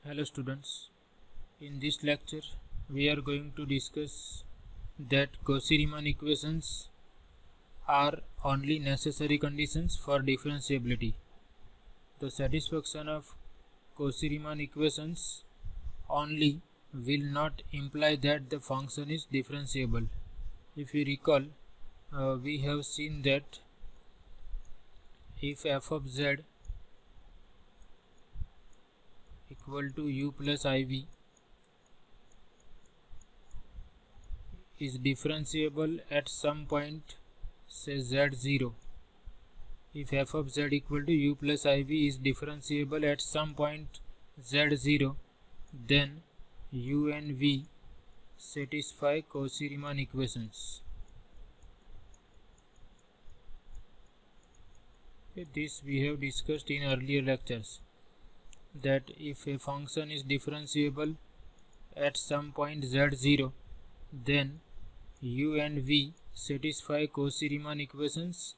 Hello students, in this lecture we are going to discuss that Cauchy-Riemann equations are only necessary conditions for differentiability. The satisfaction of Cauchy-Riemann equations only will not imply that the function is differentiable. If you recall, we have seen that if f of z equal to u plus iv is differentiable at some point, say z0. If f of z equal to u plus iv is differentiable at some point z0, then u and v satisfy Cauchy-Riemann equations. This we have discussed in earlier lectures, that if a function is differentiable at some point z0, then u and v satisfy Cauchy-Riemann equations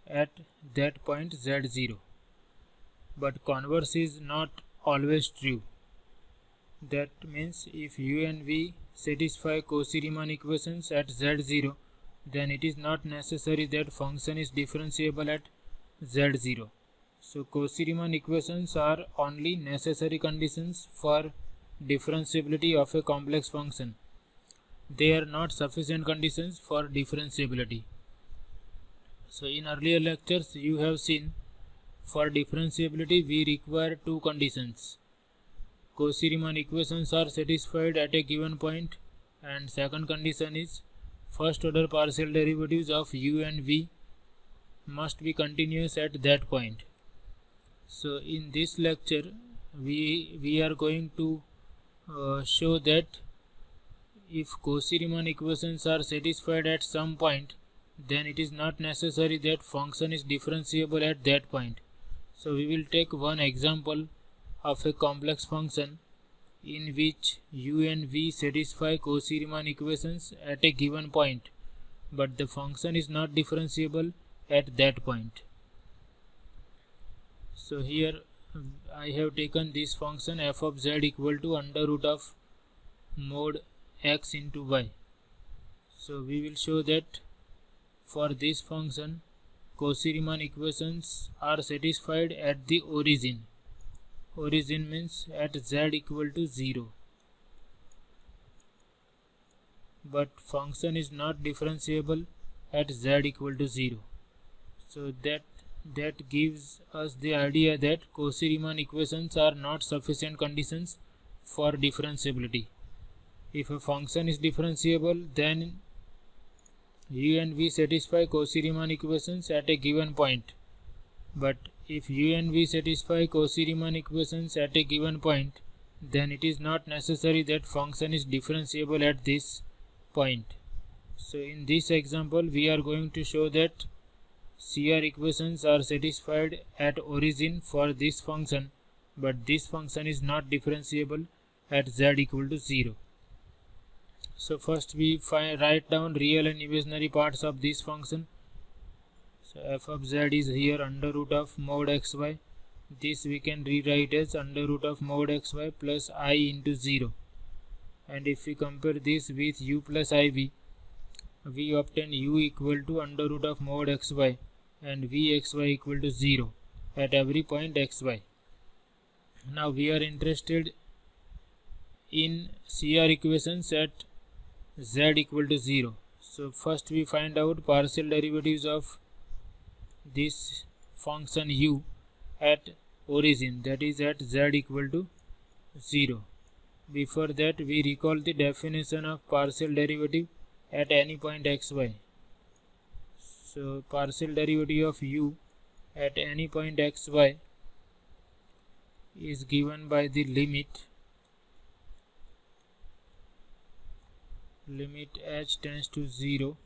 at that point z0. But converse is not always true. That means if u and v satisfy Cauchy-Riemann equations at z0, then it is not necessary that function is differentiable at z0. So Cauchy-Riemann equations are only necessary conditions for differentiability of a complex function. They are not sufficient conditions for differentiability. So in earlier lectures you have seen, for differentiability we require two conditions. Cauchy-Riemann equations are satisfied at a given point, and second condition is first order partial derivatives of u and v must be continuous at that point. So in this lecture we are going to show that if Cauchy-Riemann equations are satisfied at some point, then it is not necessary that function is differentiable at that point. So we will take one example of a complex function in which u and v satisfy Cauchy-Riemann equations at a given point, but the function is not differentiable at that point. So here I have taken this function f of z equal to under root of mod x into y. So we will show that for this function Cauchy-Riemann equations are satisfied at the origin. Origin means at z equal to 0. But function is not differentiable at z equal to 0. So that gives us the idea that Cauchy-Riemann equations are not sufficient conditions for differentiability. If a function is differentiable, then u and v satisfy Cauchy-Riemann equations at a given point. But if u and v satisfy Cauchy-Riemann equations at a given point, then it is not necessary that function is differentiable at this point. So in this example we are going to show that CR equations are satisfied at origin for this function, but this function is not differentiable at z equal to 0. So first we write down real and imaginary parts of this function. So f of z is here under root of mod xy. This we can rewrite as under root of mod xy plus I into 0. And if we compare this with u plus iv, we obtain u equal to under root of mod xy and vxy equal to 0 at every point xy. Now we are interested in CR equations at z equal to 0. So first we find out partial derivatives of this function u at origin, that is at z equal to 0. Before that we recall the definition of partial derivative at any point xy. So partial derivative of u at any point xy is given by the limit h tends to 0.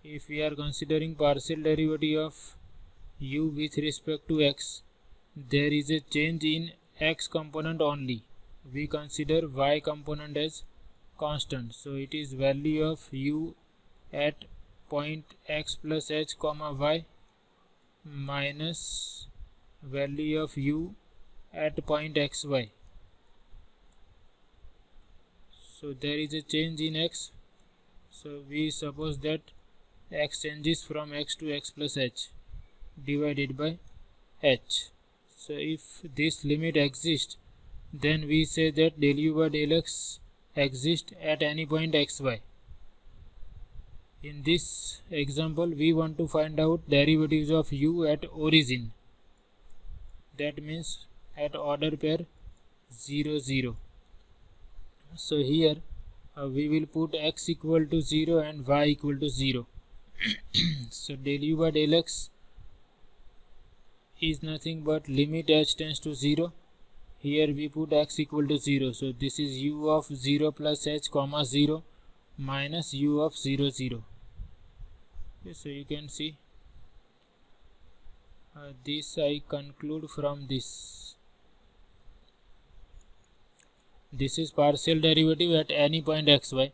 If we are considering partial derivative of u with respect to x, there is a change in x component only. We consider y component as constant, so it is value of u at point x plus h comma y minus value of u at point xy. So there is a change in x, so we suppose that x changes from x to x plus h divided by h. So if this limit exists, then we say that del u by del x exists at any point xy. In this example, we want to find out derivatives of u at origin, that means at order pair 0, 0. So here we will put x equal to 0 and y equal to 0. So del u by del x is nothing but limit h tends to 0. Here we put x equal to 0. So this is u of 0 plus h comma 0 minus u of 0, 0. Okay, so you can see this I conclude from this. This is partial derivative at any point xy,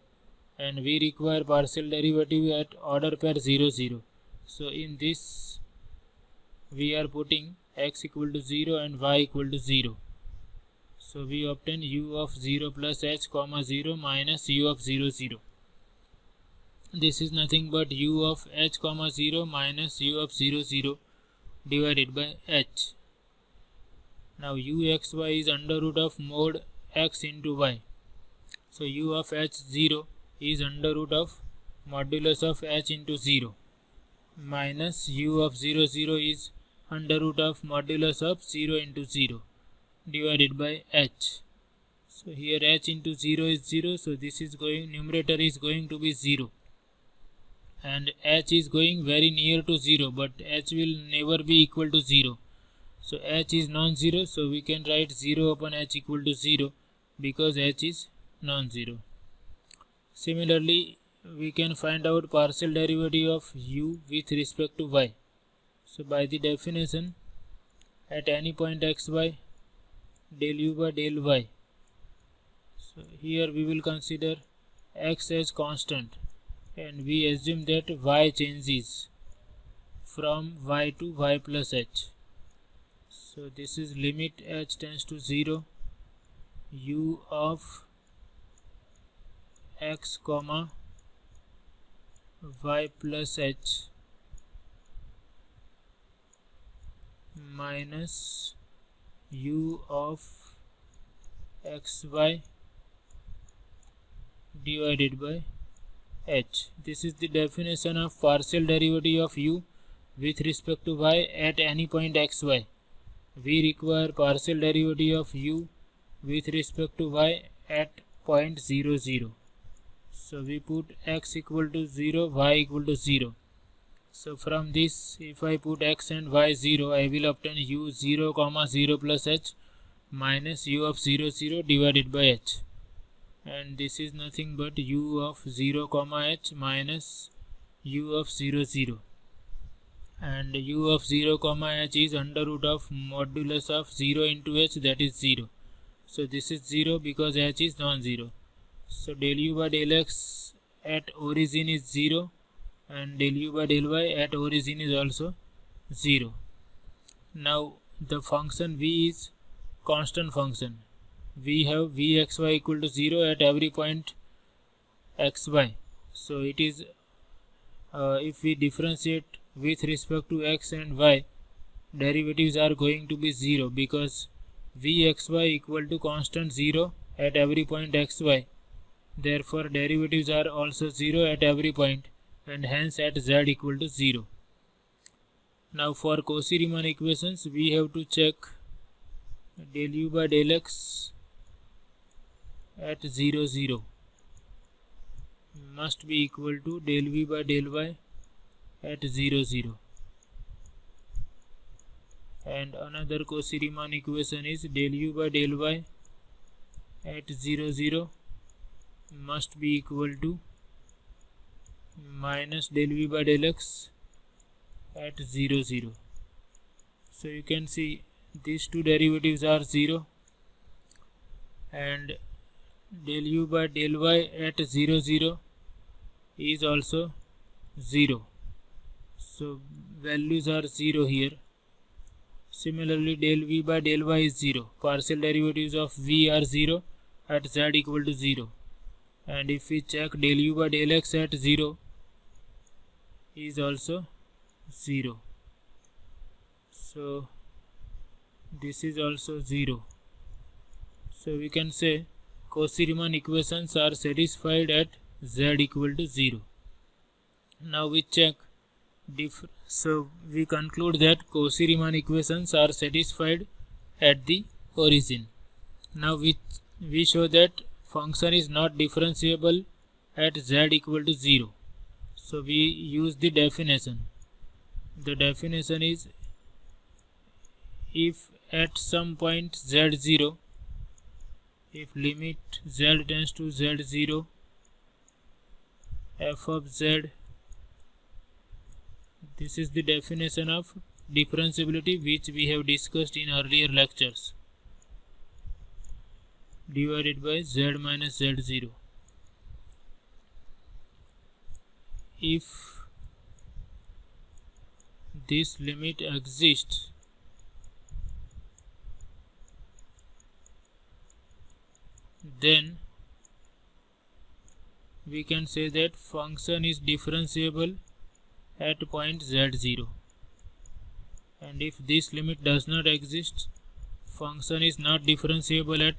and we require partial derivative at order pair 0, 0. So in this we are putting x equal to 0 and y equal to 0. So we obtain u of 0 plus h comma 0 minus u of 0, 0. This is nothing but u of h comma 0 minus u of 0, 0 divided by h. Now uxy is under root of mod x into y. So u of h0 is under root of modulus of h into 0 minus u of 0, 0 is under root of modulus of 0 into 0 divided by h. So here h into 0 is 0, so this is going, numerator is going to be 0, and h is going very near to 0, but h will never be equal to 0. So h is non-zero, so we can write 0 upon h equal to 0 because h is non-zero. Similarly, we can find out partial derivative of u with respect to y. So by the definition, at any point xy, del u by del y. So here we will consider x as constant, and we assume that y changes from y to y plus h. So this is limit h tends to 0, u of x comma y plus h minus u of xy divided by h. This is the definition of partial derivative of u with respect to y at any point xy. We require partial derivative of u with respect to y at point 0, 0. So we put x equal to 0, y equal to 0. So from this, if I put x and y 0, I will obtain u 0 comma 0 plus h minus u of 0, 0 divided by h. And this is nothing but u of 0 comma h minus u of 0, 0. And u of 0 comma h is under root of modulus of 0 into h, that is 0. So this is 0 because h is non-zero. So del u by del x at origin is 0, and del u by del y at origin is also 0. Now the function v is constant function. We have vxy equal to 0 at every point xy. So it is if we differentiate with respect to x and y, derivatives are going to be 0 because vxy equal to constant 0 at every point xy. Therefore derivatives are also 0 at every point, and hence at z equal to 0. Now for Cauchy-Riemann equations, we have to check del u by del x at 0, 0 must be equal to del v by del y at 0, 0. And another Cauchy-Riemann equation is del u by del y at 0, 0 must be equal to minus del v by del x at 0, 0. So you can see these two derivatives are 0, and del u by del y at 0, 0 is also 0. So values are 0 here. Similarly, del v by del y is 0. Partial derivatives of v are 0 at z equal to 0. And if we check del u by del x at 0 is also 0. So this is also 0. So we can say Cauchy-Riemann equations are satisfied at z equal to 0. Now we check so we conclude that Cauchy-Riemann equations are satisfied at the origin. Now we show that function is not differentiable at z equal to 0. So we use the definition. The definition is, if at some point z0, if limit z tends to z0, f of z, this is the definition of differentiability which we have discussed in earlier lectures, divided by z minus z0. If this limit exists, then we can say that function is differentiable at point z0. And if this limit does not exist, function is not differentiable at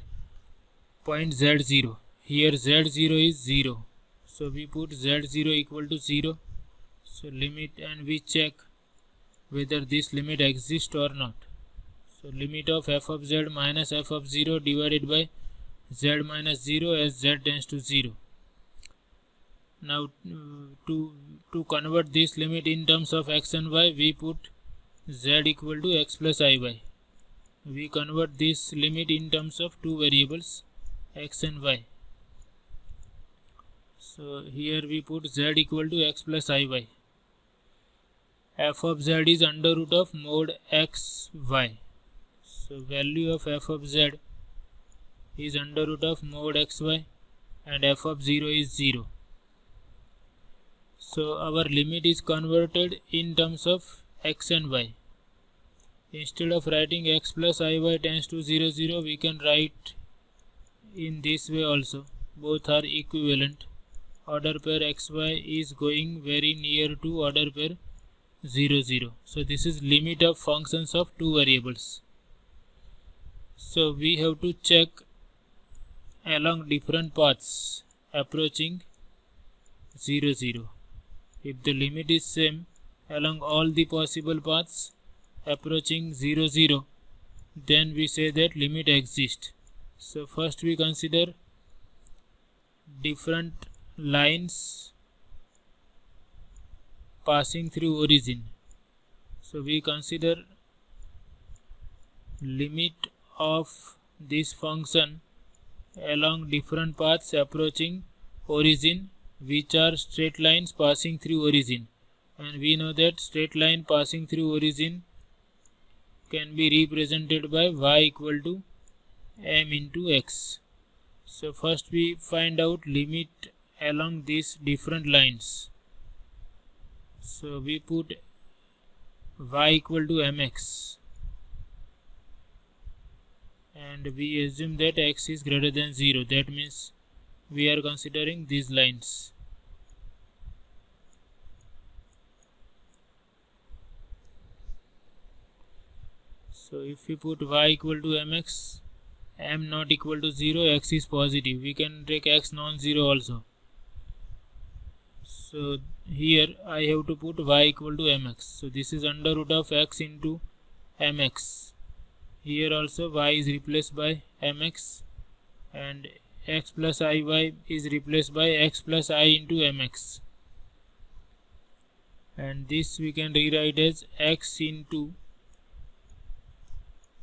point z0. Here z0 is 0. So we put z0 equal to 0. So limit, and we check whether this limit exists or not. So limit of f of z minus f of 0 divided by z minus 0 as z tends to 0. Now to convert this limit in terms of x and y, we put z equal to x plus iy. We convert this limit in terms of two variables, x and y. So here we put z equal to x plus iy. F of z is under root of mod x y. So value of f of z is under root of mod xy, and f of 0 is 0. So our limit is converted in terms of x and y. Instead of writing x plus iy tends to 0, 0, we can write in this way also. Both are equivalent. Order pair xy is going very near to order pair 0, 0. So this is limit of functions of two variables. So we have to check along different paths approaching 0, 0. If the limit is same along all the possible paths approaching 0, 0, then we say that limit exists. So first we consider different lines passing through origin. So we consider limit of this function along different paths approaching origin, which are straight lines passing through origin. And we know that straight line passing through origin can be represented by y equal to m into x. So first we find out limit along these different lines. So we put y equal to mx, and we assume that x is greater than 0. That means we are considering these lines. So if we put y equal to mx, m not equal to 0, x is positive. We can take x non-zero also. So here I have to put y equal to mx. So this is under root of x into mx. Here also y is replaced by mx, and x plus iy is replaced by x plus I into mx. And this we can rewrite as x into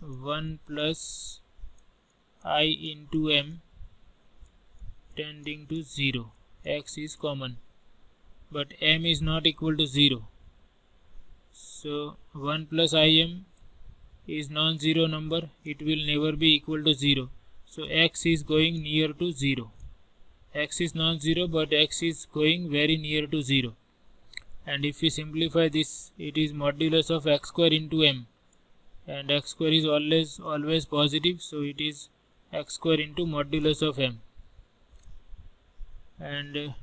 1 plus I into m tending to 0. X is common, but m is not equal to 0. So 1 plus im is non-zero number. It will never be equal to 0. So x is going near to 0. X is non-zero, but x is going very near to 0. And if we simplify this, it is modulus of x square into m. and x square is always positive, so it is x square into modulus of m, and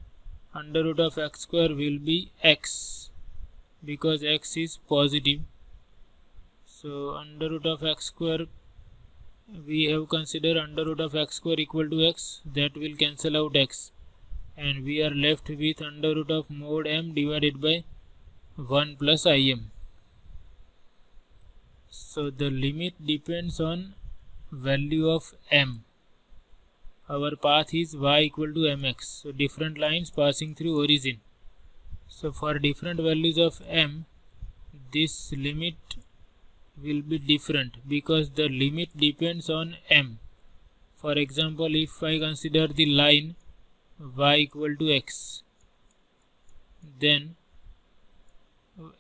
under root of x square will be x because x is positive. So under root of x square, we have considered under root of x square equal to x, that will cancel out x, and we are left with under root of mod m divided by 1 plus im. So the limit depends on value of m. Our path is y equal to mx, so different lines passing through origin. So for different values of m, this limit will be different because the limit depends on m. For example, if I consider the line y equal to x, then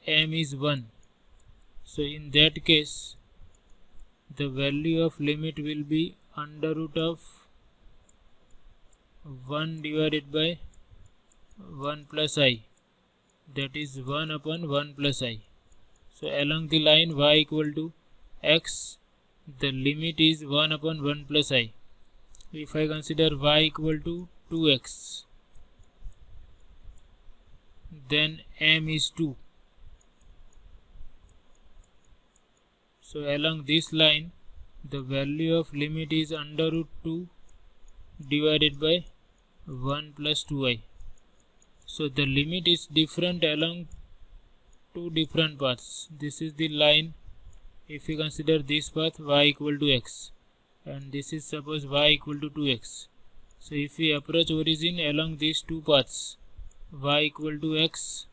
m is 1. So in that case, the value of limit will be under root of 1 divided by 1 plus I, that is 1 upon 1 plus I. So along the line y equal to x, the limit is 1 upon 1 plus I. If I consider y equal to 2x, then m is 2. So along this line, the value of limit is under root 2 divided by 1 plus 2i. So the limit is different along two different paths. This is the line. If you consider this path y equal to x, and this is suppose y equal to 2x. So if we approach origin along these two paths, y equal to x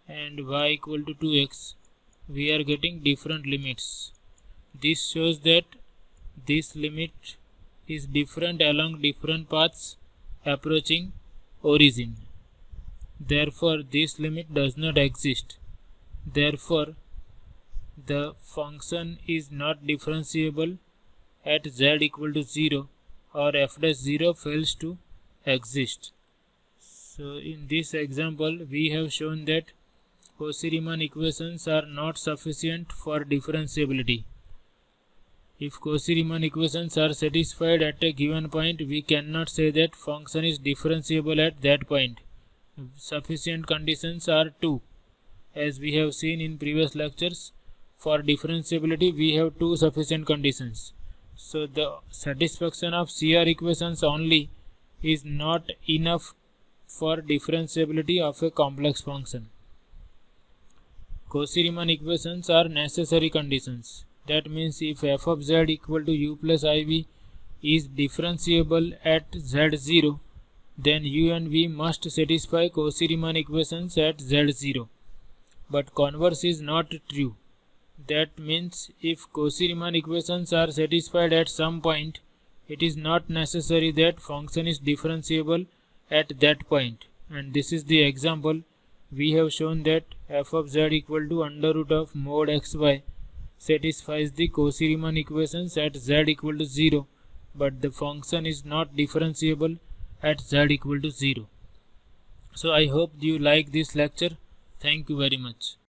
and y equal to 2x, we are getting different limits. This shows that this limit is different along different paths approaching origin. Therefore, this limit does not exist. Therefore, the function is not differentiable at z equal to 0, or f dash 0 fails to exist. So in this example, we have shown that Cauchy-Riemann equations are not sufficient for differentiability. If Cauchy-Riemann equations are satisfied at a given point, we cannot say that function is differentiable at that point. Sufficient conditions are two. As we have seen in previous lectures, for differentiability we have two sufficient conditions. So the satisfaction of CR equations only is not enough for differentiability of a complex function. Cauchy-Riemann equations are necessary conditions. That means if f of z equal to u plus iv is differentiable at z0, then u and v must satisfy Cauchy-Riemann equations at z0. But converse is not true. That means if Cauchy-Riemann equations are satisfied at some point, it is not necessary that function is differentiable at that point. And this is the example. We have shown that f of z equal to under root of mod xy satisfies the Cauchy-Riemann equations at z equal to 0, but the function is not differentiable at z equal to 0. So I hope you like this lecture. Thank you very much.